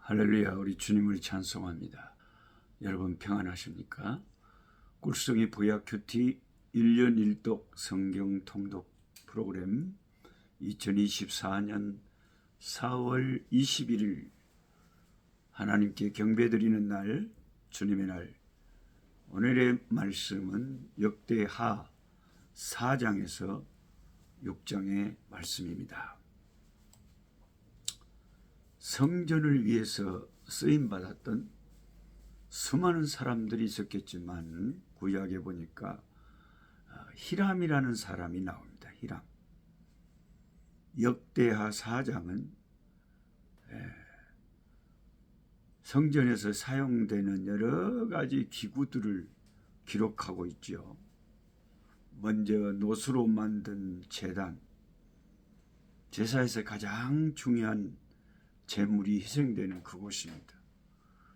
할렐루야, 우리 주님을 찬송합니다. 여러분 평안하십니까? 꿀성이 보약 큐티 1년 1독 성경 통독 프로그램 2024년 4월 21일 하나님께 경배드리는 날, 주님의 날. 오늘의 말씀은 역대하 4장에서 6장의 말씀입니다. 성전을 위해서 쓰임받았던 수많은 사람들이 있었겠지만 구약에 보니까 히람이라는 사람이 나옵니다. 히람. 역대하 4장은 성전에서 사용되는 여러 가지 기구들을 기록하고 있죠. 먼저 노수로 만든 제단, 제사에서 가장 중요한 제물이 희생되는 그곳입니다.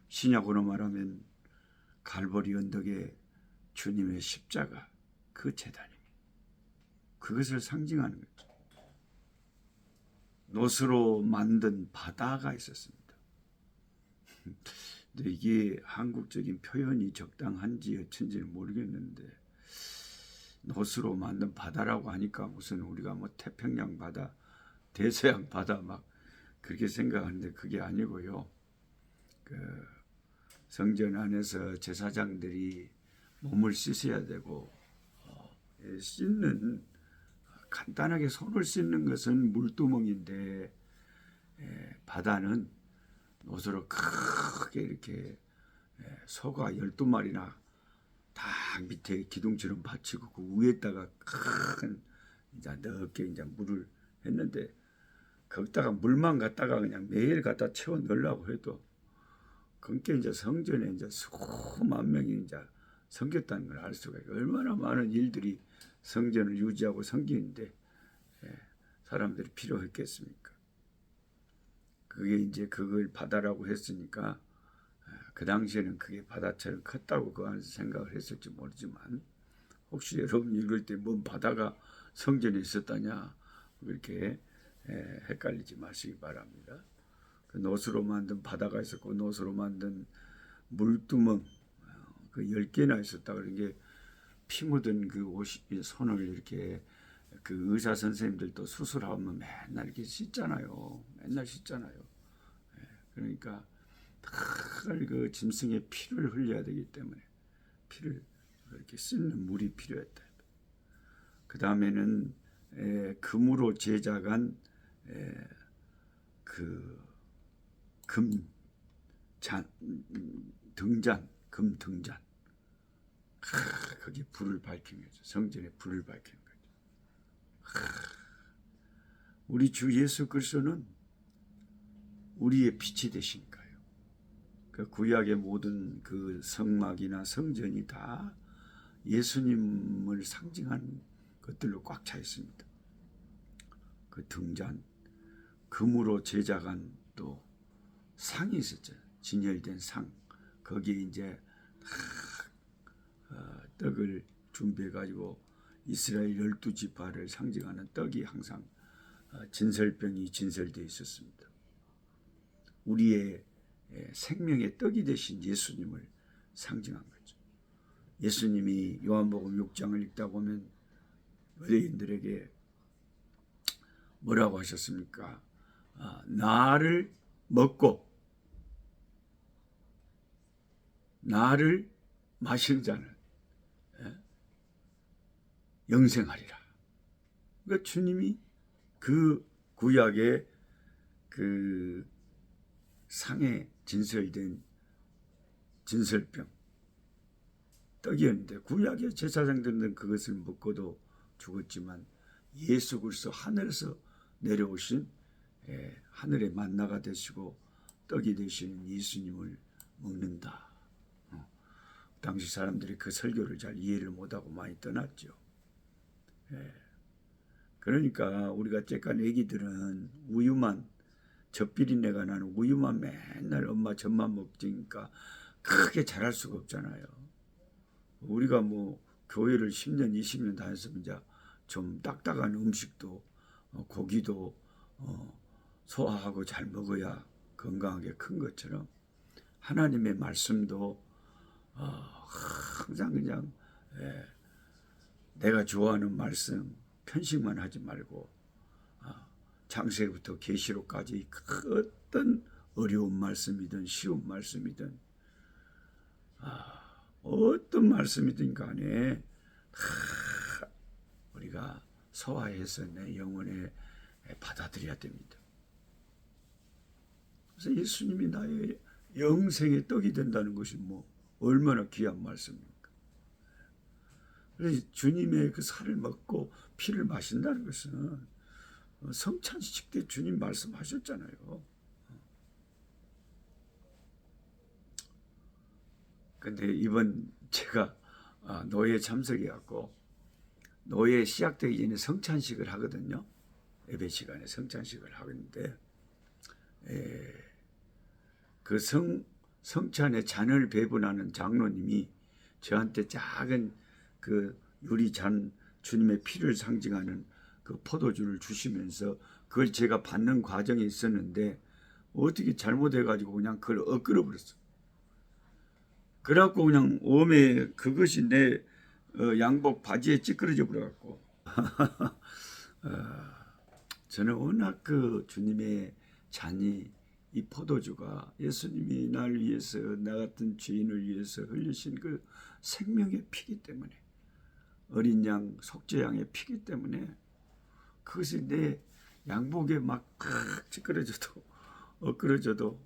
신약으로 말하면 갈보리 언덕에 주님의 십자가, 그 제단입니다. 그것을 상징하는 거죠. 노수로 만든 바다가 있었습니다. 근데 이게 한국적인 표현이 적당한지 어쩐지는 모르겠는데, 노수로 만든 바다라고 하니까 무슨 우리가 뭐 태평양 바다, 대서양 바다 막 그렇게 생각하는데 그게 아니고요. 성전 안에서 제사장들이 몸을 씻어야 되고, 씻는, 간단하게 손을 씻는 것은 물두멍인데, 바다는 노수로 크게 이렇게 소가 12마리나 딱 밑에 기둥처럼 받치고 그 위에다가 큰 이제 넓게 이제 물을 했는데, 거기다가 물만 갖다가 그냥 매일 갖다 채워 넣으려고 해도 그게 이제 성전에 이제 수만 명이 이제 섬겼다는 걸 알 수가 있고, 얼마나 많은 일들이 성전을 유지하고 섬기는데 사람들이 필요했겠습니까? 그게 이제 그걸 바다라고 했으니까 그 당시에는 그게 바다처럼 컸다고 그 안에서 생각을 했을지 모르지만, 혹시 여러분 읽을 때 뭔 바다가 성전에 있었다냐 그렇게 헷갈리지 마시기 바랍니다. 그 노수로 만든 바다가 있었고, 노수로 만든 물두멍 그 10개나 있었다. 그런 게 피 묻은 그 손을 이렇게 그 의사 선생님들도 수술하면 맨날 이렇게 씻잖아요. 맨날 씻잖아요. 그러니까 늘 그 짐승의 피를 흘려야 되기 때문에 피를 이렇게 씻는 물이 필요했다. 그 다음에는 금으로 제작한 그 금 등잔, 거기 불을 밝히는 거죠. 성전에 불을 밝히는 거죠. 우리 주 예수 그리스도는 우리의 빛이 되시니까요. 그 구약의 모든 그 성막이나 성전이 다 예수님을 상징하는 것들로 꽉 차 있습니다. 그 등잔, 금으로 제작한 또 상이 있었죠. 진열된 상. 거기에 이제 떡을 준비해가지고 이스라엘 12지파를 상징하는 떡이 항상 진설병이 진설되어 있었습니다. 우리의 생명의 떡이 되신 예수님을 상징한 거죠. 예수님이 요한복음 6장을 읽다 보면 유대인들에게 뭐라고 하셨습니까? 나를 먹고 나를 마시는 자는 영생하리라. 그러니까 주님이 그 구약의 그 상에 진설된 진설병 떡이었는데, 구약의 제사장들은 그것을 먹고도 죽었지만 예수 그리스도 하늘에서 내려오신 하늘의 만나가 되시고 떡이 되시는 예수님을 먹는다. 당시 사람들이 그 설교를 잘 이해를 못하고 많이 떠났죠. 그러니까 우리가 째깐 애기들은 우유만, 젖비린내가 나는 우유만 맨날 엄마 젖만 먹으니까 크게 자랄 수가 없잖아요. 우리가 뭐 교회를 10년 20년 다녔으면 이제 좀 딱딱한 음식도 고기도 소화하고 잘 먹어야 건강하게 큰 것처럼 하나님의 말씀도 항상 그냥 내가 좋아하는 말씀 편식만 하지 말고 창세기부터 계시록까지 그 어떤 어려운 말씀이든 쉬운 말씀이든 어떤 말씀이든 간에 다 우리가 소화해서 내 영혼에 받아들여야 됩니다. 그래서 예수님이 나의 영생의 떡이 된다는 것이 뭐 얼마나 귀한 말씀입니까? 그래서 주님의 그 살을 먹고 피를 마신다는 것은 성찬식 때 주님 말씀하셨잖아요. 근데 이번 제가 노예 참석해 갖고 노예 시작되기 전에 성찬식을 하거든요. 예배 시간에 성찬식을 하는데 그 성찬에 잔을 배분하는 장로님이 저한테 작은 그 유리잔 주님의 피를 상징하는 그 포도주를 주시면서 그걸 제가 받는 과정에 있었는데 어떻게 잘못해가지고 그냥 그걸 엇끌어 버렸어. 그래갖고 그냥 오메 그것이 내 양복 바지에 찌그러져 버려갖고 저는 워낙 그 주님의 잔이 이 포도주가 예수님이 날 위해서 나 같은 죄인을 위해서 흘리신 그 생명의 피기 때문에 어린 양 속죄양의 피기 때문에 그것이 내 양복에 막 찌그러져도 엇그러져도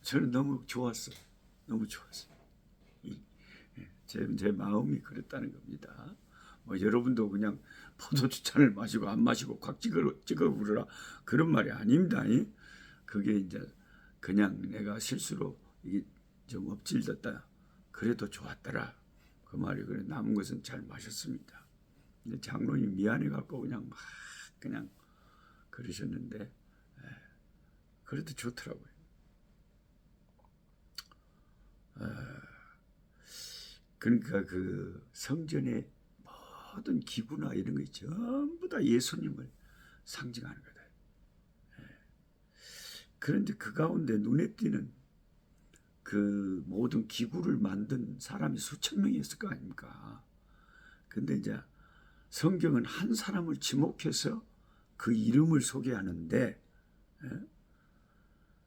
저는 너무 좋았어요. 너무 좋았어요. 제 마음이 그랬다는 겁니다. 뭐 여러분도 그냥 포도주 잔을 마시고 안 마시고 콱 찍어 부르라 그런 말이 아닙니다. 그게 이제 그냥 내가 실수로 이게 좀 엎질렀다. 그래도 좋았더라. 그 말이 그래 남은 것은 잘 마셨습니다. 근데 장로님 미안해 갖고 그냥 막 그냥 그러셨는데 그래도 좋더라고요. 그러니까 그 성전의 모든 기구나 이런 거 전부 다 예수님을 상징하는 거다. 그런데 그 가운데 눈에 띄는 그 모든 기구를 만든 사람이 수천 명이었을 거 아닙니까? 근데 이제 성경은 한 사람을 지목해서 그 이름을 소개하는데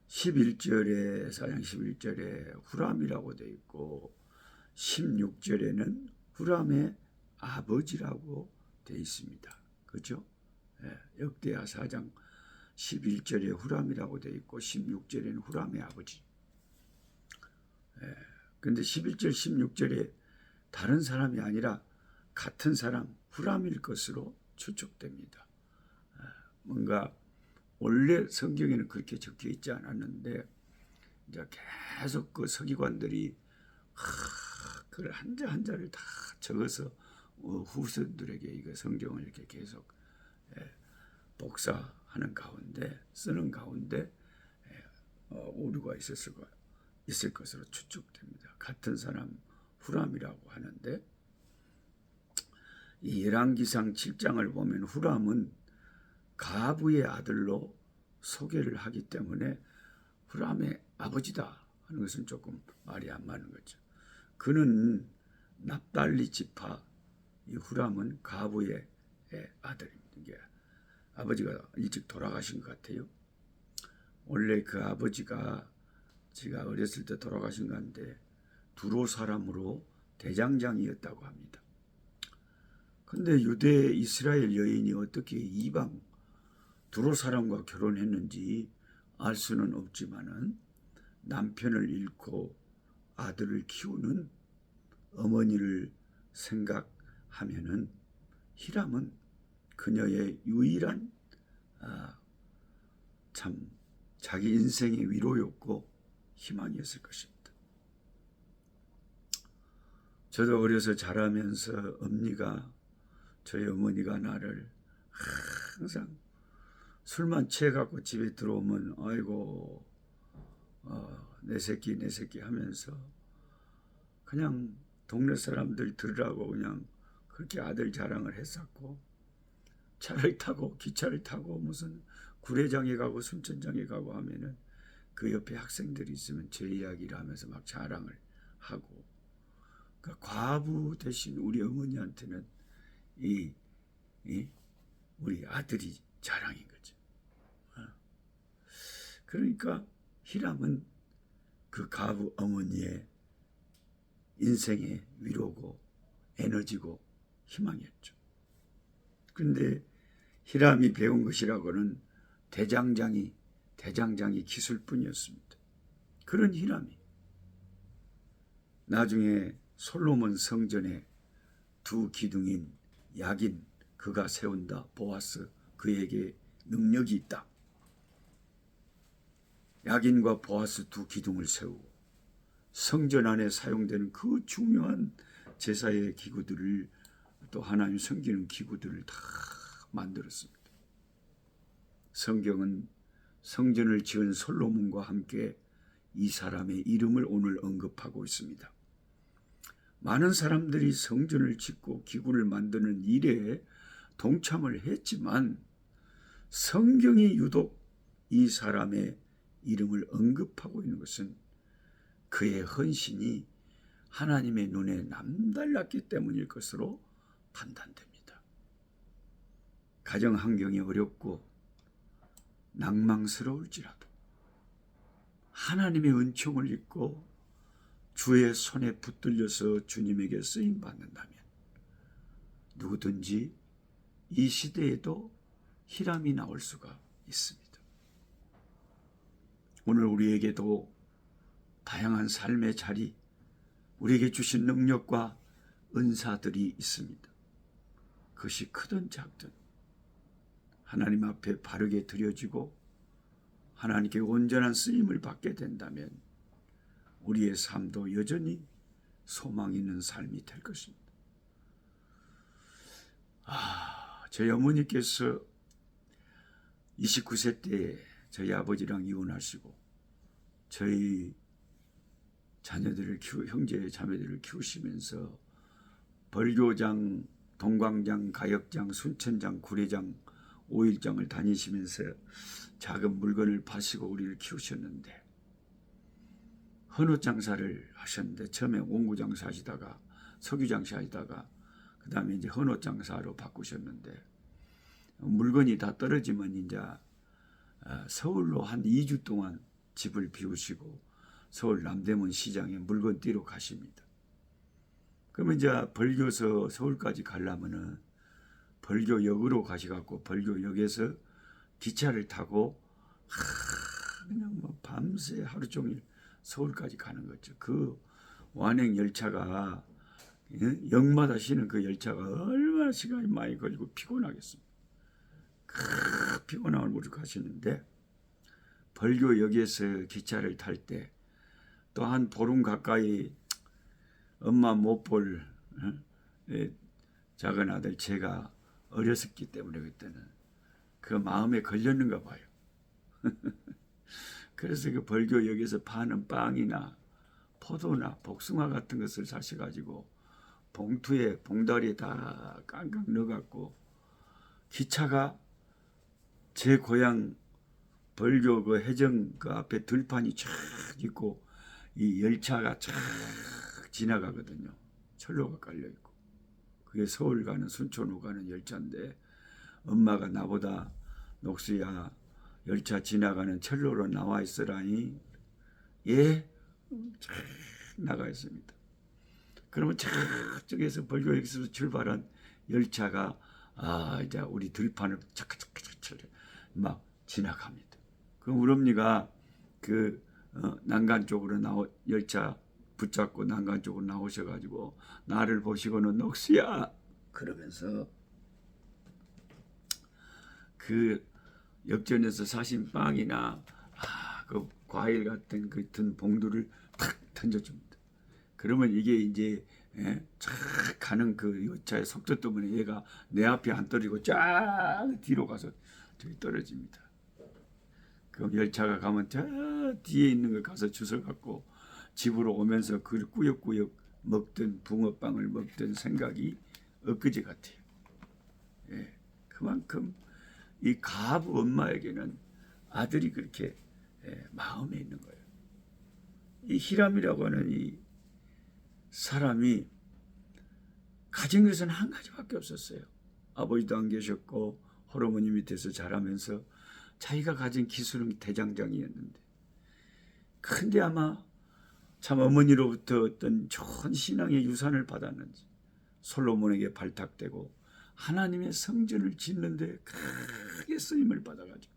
11절에 사장 11절에 후람이라고 되어 있고 16절에는 후람의 아버지라고 되어 있습니다. 그렇죠? 역대하 4장 11절에 후람이라고 되어 있고 16절에는 후람의 아버지. 근데 11절 16절에 다른 사람이 아니라 같은 사람 후람일 것으로 추측됩니다. 뭔가 원래 성경에는 그렇게 적혀 있지 않았는데 이제 계속 그 서기관들이 그걸 한자 한자를 다 적어서 후손들에게 이거 성경을 이렇게 계속 복사하는 가운데 쓰는 가운데 오류가 있을 것으로 추측됩니다. 같은 사람 후람이라고 하는데 이 열왕기상 7장을 보면 후람은 가부의 아들로 소개를 하기 때문에 후람의 아버지다 하는 것은 조금 말이 안 맞는 거죠. 그는 납달리 지파, 이 후람은 가부의 아들입니다. 이게 아버지가 일찍 돌아가신 것 같아요. 원래 그 아버지가 제가 어렸을 때 돌아가신 것 같은데 두로 사람으로 대장장이었다고 합니다. 근데 유대 이스라엘 여인이 어떻게 이방 두로 사람과 결혼했는지 알 수는 없지만은 남편을 잃고 아들을 키우는 어머니를 생각하면은 히람은 그녀의 유일한 참 자기 인생의 위로였고 희망이었을 것입니다. 저도 어려서 자라면서 저희 어머니가 나를 항상 술만 취해갖고 집에 들어오면 아이고 내 새끼 하면서 그냥 동네 사람들 들으라고 그냥 그렇게 아들 자랑을 했었고 차를 타고 기차를 타고 무슨 구례장에 가고 순천장에 가고 하면은 그 옆에 학생들이 있으면 제 이야기를 하면서 막 자랑을 하고, 그러니까 과부 대신 우리 어머니한테는 이 우리 아들이 자랑인 거죠. 그러니까 히람은 그 과부 어머니의 인생의 위로고 에너지고 희망이었죠. 근데 히람이 배운 것이라고는 대장장이 기술뿐이었습니다. 그런 히람이 나중에 솔로몬 성전의 두 기둥인 야긴 그가 세운다. 보아스 그에게 능력이 있다. 야긴과 보아스 두 기둥을 세우고 성전 안에 사용되는 그 중요한 제사의 기구들을 또 하나님 섬기는 기구들을 다 만들었습니다. 성경은 성전을 지은 솔로몬과 함께 이 사람의 이름을 오늘 언급하고 있습니다. 많은 사람들이 성전을 짓고 기구를 만드는 일에 동참을 했지만 성경이 유독 이 사람의 이름을 언급하고 있는 것은 그의 헌신이 하나님의 눈에 남달랐기 때문일 것으로 판단됩니다. 가정 환경이 어렵고 낭망스러울지라도 하나님의 은총을 입고 주의 손에 붙들려서 주님에게 쓰임 받는다면 누구든지 이 시대에도 히람이 나올 수가 있습니다. 오늘 우리에게도 다양한 삶의 자리, 우리에게 주신 능력과 은사들이 있습니다. 그것이 크든 작든 하나님 앞에 바르게 드려지고 하나님께 온전한 쓰임을 받게 된다면 우리의 삶도 여전히 소망 있는 삶이 될 것입니다. 저희 어머니께서 29세 때 저희 아버지랑 이혼하시고 저희 자녀들을 형제 자매들을 키우시면서 벌교장, 동광장, 가역장, 순천장, 구례장, 오일장을 다니시면서 작은 물건을 파시고 우리를 키우셨는데 헌옷 장사를 하셨는데 처음에 옹구 장사 하시다가 석유 장사 하시다가 그 다음에 이제 헌옷 장사로 바꾸셨는데 물건이 다 떨어지면 이제 서울로 한 2주 동안 집을 비우시고 서울 남대문 시장에 물건 띠러 가십니다. 그러면 이제 벌교서 서울까지 가려면은 벌교역으로 가셔갖고 벌교역에서 기차를 타고 그냥 뭐 밤새 하루 종일 서울까지 가는 거죠. 그 완행 열차가 역마다 쉬는 그 열차가 얼마나 시간이 많이 걸리고 피곤하겠습니까? 피곤함을 모르고 가시는데 벌교역에서 기차를 탈 때 또 한 보름 가까이 엄마 못 볼 작은 아들 제가 어렸었기 때문에 그때는 그 마음에 걸렸는가 봐요. 그래서 그 벌교역에서 파는 빵이나 포도나 복숭아 같은 것을 사셔가지고 봉투에 봉다리에 다 깡깡 넣어갖고 기차가 제 고향 벌교 그 해정 그 앞에 들판이 쫙 있고 이 열차가 쫙 지나가거든요. 철로가 깔려 있고 그게 서울 가는 순천호 가는 열차인데 엄마가 나보다 녹수야 열차 지나가는 철로로 나와 있으라니 예 쫙 나가 있습니다. 그러면 저쪽에서 벌교역에서 출발한 열차가 이제 우리 들판을 차카차카차카 막 지나갑니다. 그럼 우리 어머니가 그 난간 쪽으로 열차 붙잡고 난간 쪽으로 나오셔가지고 나를 보시고는 녹수야 그러면서 그 역전에서 사신 빵이나 그 과일 같은 그 든 봉두를 탁 던져줍니다. 그러면 이게 이제 쫙 가는 그 열차의 속도 때문에 얘가 내 앞에 안 떨어지고 쫙 뒤로 가서 저기 떨어집니다. 그럼 열차가 가면 저 뒤에 있는 걸 가서 주워 갖고 집으로 오면서 그 꾸역꾸역 먹던 붕어빵을 먹던 생각이 엊그제 같아요. 그만큼 이 가부 엄마에게는 아들이 그렇게 마음에 있는 거예요. 이 히람이라고 하는 이 사람이 가진 것은 한 가지밖에 없었어요. 아버지도 안 계셨고 할아버지 밑에서 자라면서 자기가 가진 기술은 대장장이었는데, 근데 아마 참 어머니로부터 어떤 좋은 신앙의 유산을 받았는지 솔로몬에게 발탁되고 하나님의 성전을 짓는데 크게 쓰임을 받아가지고,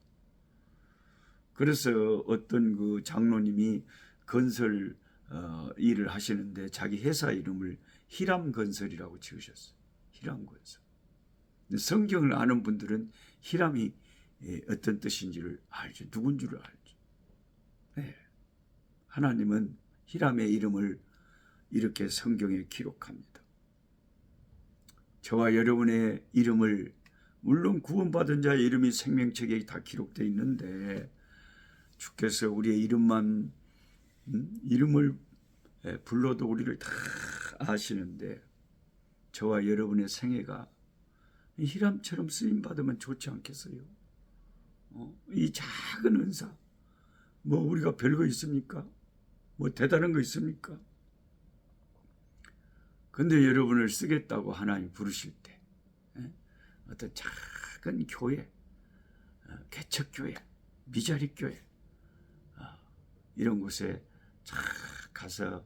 그래서 어떤 그 장로님이 건설 일을 하시는데 자기 회사 이름을 히람건설이라고 지으셨어요. 히람건설. 성경을 아는 분들은 히람이 어떤 뜻인지를 알죠. 누군 줄을 알죠. 네. 하나님은 히람의 이름을 이렇게 성경에 기록합니다. 저와 여러분의 이름을, 물론 구원받은 자의 이름이 생명책에 다 기록되어 있는데 주께서 우리의 이름만 이름을 불러도 우리를 다 아시는데, 저와 여러분의 생애가 히람처럼 쓰임받으면 좋지 않겠어요? 이 작은 은사, 뭐 우리가 별거 있습니까? 뭐 대단한 거 있습니까? 근데 여러분을 쓰겠다고 하나님 부르실 때 어떤 작은 교회, 개척교회, 미자립교회 이런 곳에 가서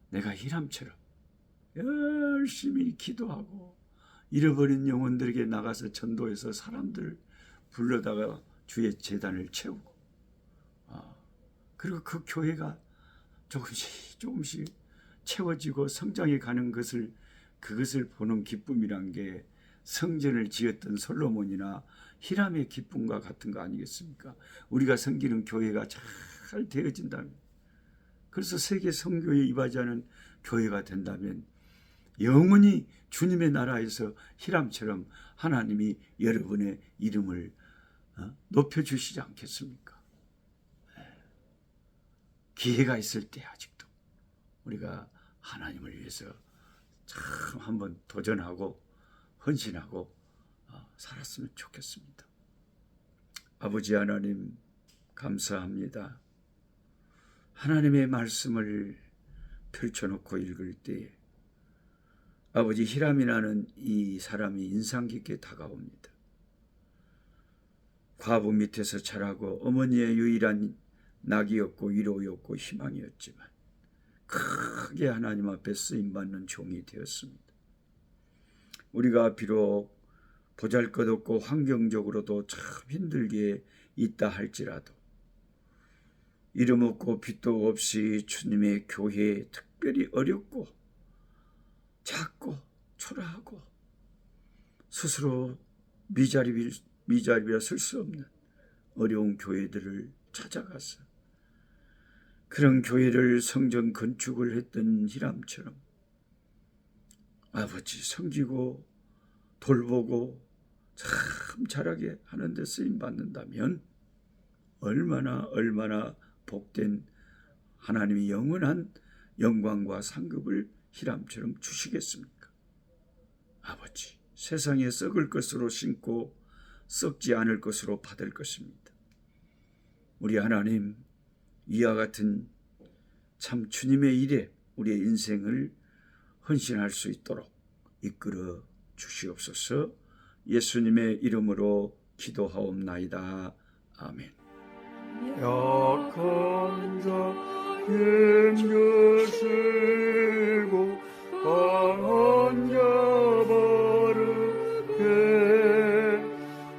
내가 히람처럼 열심히 기도하고 잃어버린 영혼들에게 나가서 전도해서 사람들 불러다가 주의 제단을 채우고, 그리고 그 교회가 조금씩 채워지고 성장해 가는 그것을 보는 기쁨이란 게 성전을 지었던 솔로몬이나 히람의 기쁨과 같은 거 아니겠습니까? 우리가 섬기는 교회가 잘 되어진다면, 그래서 세계 선교에 이바지하는 교회가 된다면 영원히 주님의 나라에서 히람처럼 하나님이 여러분의 이름을 높여주시지 않겠습니까? 기회가 있을 때 아직도 우리가 하나님을 위해서 참 한번 도전하고 헌신하고 살았으면 좋겠습니다. 아버지 하나님, 감사합니다. 하나님의 말씀을 펼쳐놓고 읽을 때에 아버지, 히람이라는 이 사람이 인상 깊게 다가옵니다. 과부 밑에서 자라고 어머니의 유일한 낙이었고 위로였고 희망이었지만 크게 하나님 앞에 쓰임받는 종이 되었습니다. 우리가 비록 보잘것없고 환경적으로도 참 힘들게 있다 할지라도 이름 없고 빛도 없이 주님의 교회에 특별히 어렵고 작고 초라하고 스스로 미자립이라 쓸 수 없는 어려운 교회들을 찾아가서 그런 교회를 성전 건축을 했던 히람처럼 아버지 섬기고 돌보고 참 잘하게 하는 데 쓰임받는다면 얼마나 복된 하나님이 영원한 영광과 상급을 히람처럼 주시겠습니까? 아버지, 세상에 썩을 것으로 심고 썩지 않을 것으로 받을 것입니다. 우리 하나님, 이와 같은 참 주님의 일에 우리의 인생을 헌신할 수 있도록 이끌어 주시옵소서. 예수님의 이름으로 기도하옵나이다. 아멘. 약한 자 힘주시고 강한 자 바르게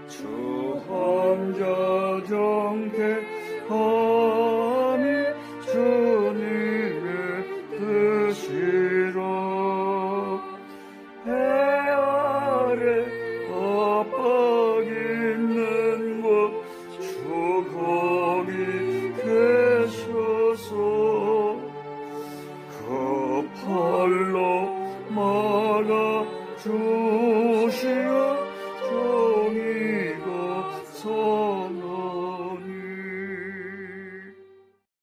주함자 정택함이 주님의 뜻이라. 해 아래 압박 있는 곳 주 거기 계셔서 그 팔로 막아 주